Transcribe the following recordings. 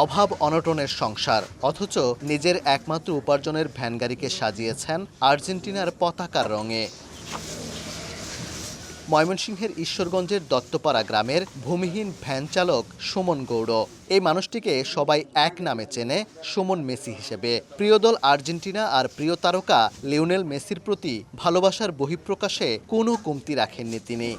অভাব অনটনের সংসার, অথচ নিজের একমাত্র উপার্জনের ভ্যানগাড়িকে সাজিয়েছেন আর্জেন্টিনার পতাকার রঙে। ময়মনসিংহের ঈশ্বরগঞ্জের দত্তপাড়া গ্রামের ভূমিহীন ভ্যান চালক সুমন গৌড়। এই মানুষটিকে সবাই এক নামে চেনে, সুমন মেসি হিসেবে। প্রিয় দল আর্জেন্টিনা আর প্রিয় তারকা লিওনেল মেসির প্রতি ভালোবাসার বহিঃপ্রকাশে কোনো কমতি রাখেননি তিনি।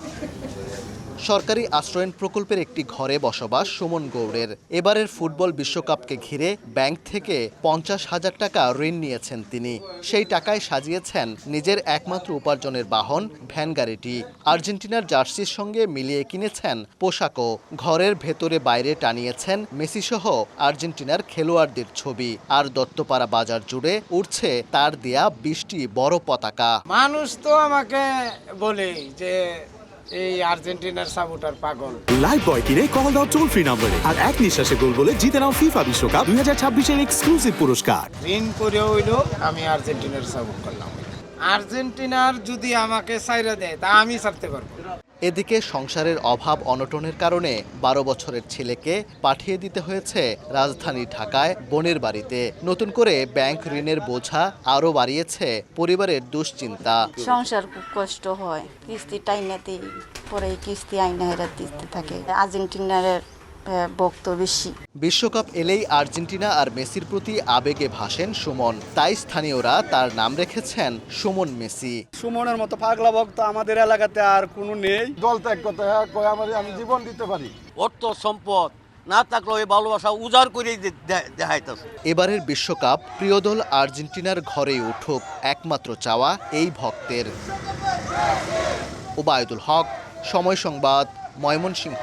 সরকারি আশ্রয়ন প্রকল্পের একটি ঘরে বসবাস সুমন গৌড়ের। এবারের ফুটবল বিশ্বকাপকে ঘিরে ব্যাংক থেকে 50,000 টাকা ঋণ নিয়েছেন তিনি। সেই টাকায় সাজিয়েছেন নিজের একমাত্র উপার্জনের বাহন ভ্যান গাড়িটি। আর্জেন্টিনার জার্সির সঙ্গে মিলিয়ে কিনেছেন পোশাকও। ঘরের ভেতরে বাইরে টানিয়েছেন মেসিসহ আর্জেন্টিনার খেলোয়াড়দের ছবি। আর দত্তপাড়া বাজার জুড়ে উড়ছে তার দেয়া 20টি বড় পতাকা। মানুষ তো আমাকে বলে যে এই আর্জেন্টিনার সাপোর্টার পাগল। লাইভ বয় কিনে কল দাও টোল ফ্রি নম্বরে, আর এক নিঃশ্বাসে গোল বলে জিতে নাও ফিফা বিশ্বকাপ 2026 এক্সক্লুসিভ পুরস্কার। ঋণ করে হইলো আমি আর্জেন্টিনার সাপোর্ট করলাম। আর্জেন্টিনার যদি আমাকে সাইরা দেয় তা আমি ছাড়তে পারবো। এদিকে সংসারের অভাব অনটনের কারণে 12 বছরের ছেলেকে পাঠিয়ে দিতে হয়েছে রাজধানী ঢাকায় বোনের বাড়িতে। নতুন করে ব্যাংক ঋণের বোঝা আরও বাড়িয়েছে পরিবারের দুশ্চিন্তা। সংসার খুব কষ্ট হয়, কিস্তি টাইনাতেই পরে কিস্তি আইনা হেরা দিতে থাকে। আর্জেন্টিনার ভক্ত বেশি। বিশ্বকাপ এলেই আর্জেন্টিনা আর মেসির প্রতি আবেগে ভাসেন সুমন। তাই স্থানীয়রা তার নাম রেখেছেন সুমন মেসি। সুমনের মতো পাগলা ভক্ত আমাদের এলাকাতে আর কোনো নেই। দল ত্যাগ করতে হয়, আমি জীবন দিতে পারি। অর্থ সম্পদ না থাকলেও এই ভালোবাসা উজাড় করে দেখাইতেছে। এবারের বিশ্বকাপ প্রিয় দল আর্জেন্টিনার ঘরেই উঠুক, একমাত্র চাওয়া এই ভক্তের। ওবায়দুল হক, সময় সংবাদ, ময়মনসিংহ।